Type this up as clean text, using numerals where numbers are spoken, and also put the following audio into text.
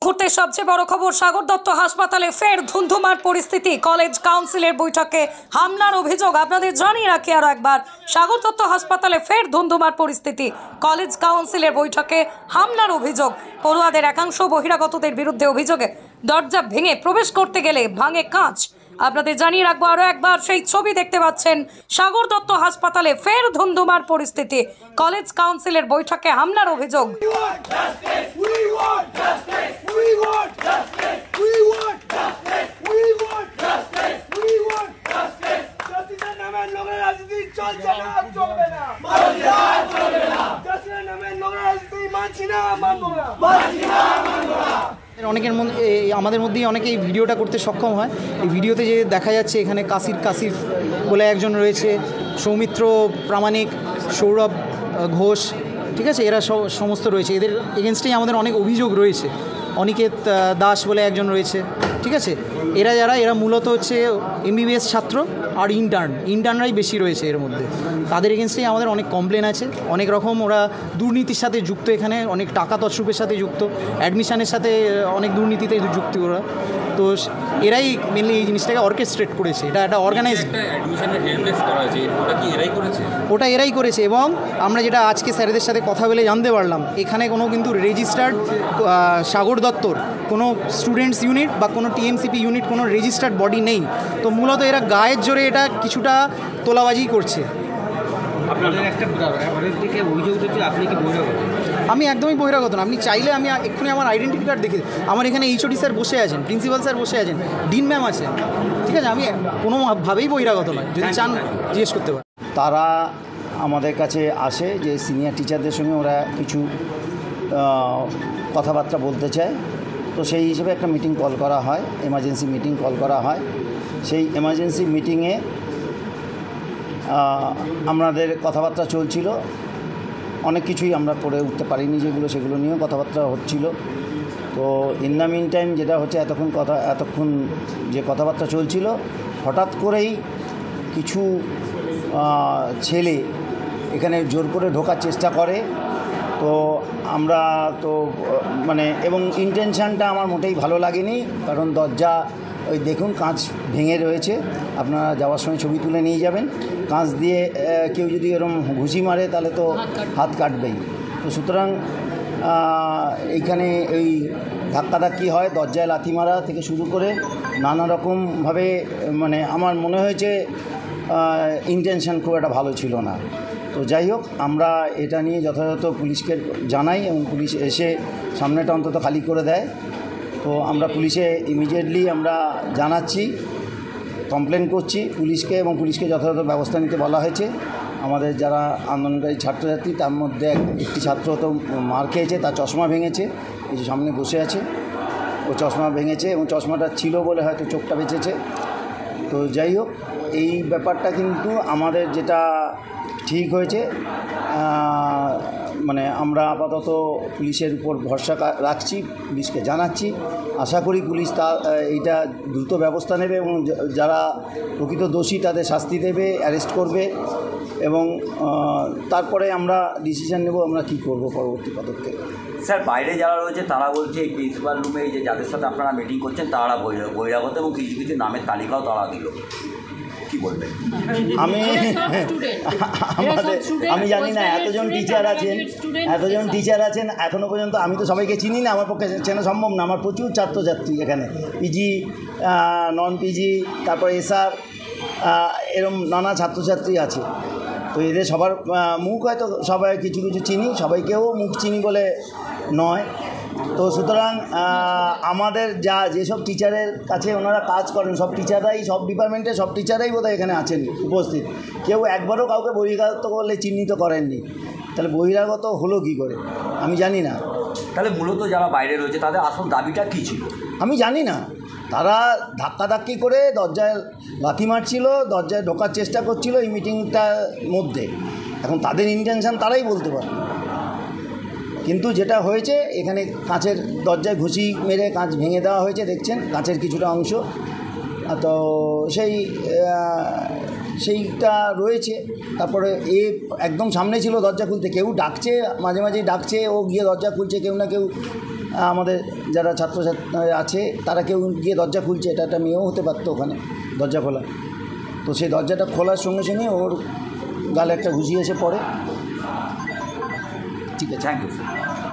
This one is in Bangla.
মুহূর্তে সবচেয়ে বড় খবর, সাগর দত্ত হাসপাতালে ফের ধুন্ধুমার পরিস্থিতি। কলেজ কাউন্সিলের বৈঠকে হামলার অভিযোগ। আপনাদের জানিয়ে রাখি আরো একবার, সাগর দত্ত হাসপাতালে ফের ধুন্ধুমার পরিস্থিতি। কলেজ কাউন্সিলের বৈঠকে হামলার অভিযোগ। পড়ুয়াদের একাংশ বহিরাগতদের বিরুদ্ধে অভিযোগে দরজা ভেঙে প্রবেশ করতে গেলে ভাঙে কাঁচ। আপনাদের জানিয়ে রাখবো আরো একবার, সেই ছবি দেখতে পাচ্ছেন। সাগর দত্ত হাসপাতালে ফের ধুন্ধুমার পরিস্থিতি। কলেজ কাউন্সিলের বৈঠকে হামলার অভিযোগ। অনেকের মধ্যে আমাদের মধ্যেই অনেকে এই ভিডিওটা করতে সক্ষম হয়। এই ভিডিওতে যে দেখা যাচ্ছে এখানে কাসিফ বলে একজন রয়েছে, সৌমিত্র প্রামাণিক, সৌরভ ঘোষ, ঠিক আছে, এরা সমস্ত রয়েছে। এদের এগেনস্টেই আমাদের অনেক অভিযোগ রয়েছে। অনিকেত দাস বলে একজন রয়েছে, ঠিক আছে। এরা মূলত হচ্ছে এমবিবিএস ছাত্র আর ইন্টার্নরাই বেশি রয়েছে এর মধ্যে। তাদের এগেনস্টেই আমাদের অনেক কমপ্লেন আছে। অনেক রকম ওরা দুর্নীতির সাথে যুক্ত, এখানে অনেক টাকা তছরূপের সাথে যুক্ত, অ্যাডমিশনের সাথে অনেক দুর্নীতিতে যুক্ত ওরা। তো এরাই মেনলি এই জিনিসটাকে অর্কেস্ট্রেট করেছে। এটা একটা অর্গানাইজড, ওটা এরাই করেছে। এবং আমরা যেটা আজকে স্যারেদের সাথে কথা বলে জানতে পারলাম, এখানে কোনো কিন্তু রেজিস্টার্ড সাগর দত্তর কোনো স্টুডেন্টস ইউনিট বা কোনো টিএমসিপি ইউনিট, কোনো রেজিস্টার্ড বডি নেই। তো মূলত এরা গায়ের জোরে এটা কিছুটা তোলাবাজি করছে। আমি একদমই বহিরাগত না। আপনি চাইলে আমি এক্ষুনি আমার আইডেন্টি কার্ড দেখে, আমার এখানে এইচওডি স্যার বসে আছেন, প্রিন্সিপাল স্যার বসে আছেন, ডিন ম্যাম আছেন, ঠিক আছে। আমি কোনোভাবেই বহিরাগত নয়। যদি চান জিজ্ঞেস করতে পারেন। তারা আমাদের কাছে আসে যে সিনিয়র টিচারদের সঙ্গে ওরা কিছু কথাবার্তা বলতে চায়। তো সেই হিসেবে একটা মিটিং কল করা হয়, এমার্জেন্সি মিটিং কল করা হয়। সেই এমার্জেন্সি মিটিংয়ে আমাদের কথাবার্তা চলছিল। অনেক কিছুই আমরা করে উঠতে পারিনি, সেগুলো নিয়েও কথাবার্তা হচ্ছিল। তো ইন দ্য মিন টাইম যেটা হচ্ছে, এতক্ষণ যে কথাবার্তা চলছিল, হঠাৎ করেই কিছু ছেলে এখানে জোর করে ঢোকার চেষ্টা করে। তো আমরা তো এবং ইন্টেনশানটা আমার মোটেই ভালো লাগেনি। কারণ দরজা ওই দেখুন কাঁচ ভেঙে রয়েছে, আপনারা যাওয়ার সময় ছবি তুলে নিয়ে যাবেন। কাঁচ দিয়ে কেউ যদি এরকম ঘুষি মারে তাহলে তো হাত কাটবেই। তো সুতরাং এইখানে এই ধাক্কাধাক্কি হয়, দরজায় লাথি মারা থেকে শুরু করে নানা রকমভাবে আমার মনে হয়েছে ইন্টেনশান খুব একটা ভালো ছিল না। তো যাই হোক, আমরা এটা নিয়ে যথাযথ পুলিশকে জানাই এবং পুলিশ এসে সামনেটা অন্তত খালি করে দেয়। তো আমরা পুলিশে ইমিডিয়েটলি আমরা জানাচ্ছি, কমপ্লেন করছি পুলিশকে, এবং পুলিশকে যথাযথ ব্যবস্থা নিতে বলা হয়েছে। আমাদের যারা আন্দোলনকারী ছাত্রছাত্রী, তার মধ্যে একটি ছাত্র তো মার খেয়েছে, তার চশমা ভেঙেছে, এই যে সামনে বসে আছে, ও চশমা ভেঙেছে এবং চশমাটা ছিল বলে হয়তো চোখটা বেঁচেছে। তো যাই হোক, এই ব্যাপারটা কিন্তু আমাদের যেটা ঠিক হয়েছে, আমরা আপাতত পুলিশের উপর ভরসা রাখছি, পুলিশকে জানাচ্ছি। আশা করি পুলিশ এইটা দ্রুত ব্যবস্থা নেবে এবং যারা প্রকৃত দোষী তাদের শাস্তি দেবে, অ্যারেস্ট করবে, এবং তারপরে আমরা ডিসিশন নেব আমরা কী করব পরবর্তী পদক্ষেপ। স্যার, বাইরে যারা রয়েছে তারা বলছে এই প্রিন্সিপাল রুমে যে যাদের সাথে আপনারা মিটিং করছেন তারা বহিরাগত, এবং কিছু কিছু নামের তালিকাও তারা দিল। কি বলবেন? আমি জানি না, এতজন টিচার আছেন এখনও পর্যন্ত। আমি তো সবাইকে চিনি না, আমার পক্ষে চেনা সম্ভব না। আমার প্রচুর ছাত্রছাত্রী এখানে, পিজি, নন পিজি, তারপর এসআর, এরম নানা ছাত্রছাত্রী আছে। তো এদের সবার মুখ হয়তো সবাই কিছু চিনি, সবাইকেও মুখ চিনি বলে নয়। তো সুতরাং আমাদের যেসব টিচারের কাছে ওনারা কাজ করেন, সব টিচাররাই, সব ডিপার্টমেন্টের সব টিচাররাই বোধহয় এখানে আছেন উপস্থিত। কেউ একবারও কাউকে বহিরাগত করলে চিহ্নিত করেননি। তাহলে বহিরাগত হলো কী করে আমি জানি না। তাহলে মূলত যারা বাইরে রয়েছে তাদের আসল দাবিটা কী ছিল আমি জানি না। তারা ধাক্কাধাক্কি করে দরজায় লাথি মারছিল, দরজায় ঢোকার চেষ্টা করছিল এই মিটিংটার মধ্যে। এখন তাদের ইন্টেনশন তারাই বলতে পারে। কিন্তু যেটা হয়েছে, এখানে কাঁচের দরজায় ঘুষি মেরে কাঁচ ভেঙে দেওয়া হয়েছে, দেখছেন কাঁচের কিছুটা অংশ। তো সেইটা রয়েছে। তারপরে একদম সামনে ছিল দরজা খুলতে, কেউ ডাকছে, মাঝে মাঝেই ডাকছে, ও গিয়ে দরজা খুলছে, কেউ না কেউ আমাদের যারা ছাত্রছাত্রী আছে তারা কেউ গিয়ে দরজা খুলছে, এটা একটা মেয়েও হতে পারতো ওখানে দরজা খোলা। তো সেই দরজাটা খোলার সঙ্গে সঙ্গে ওর গালে একটা ঘুষি এসে পড়ে। ঠিক আছে, থ্যাংক ইউ স্যার।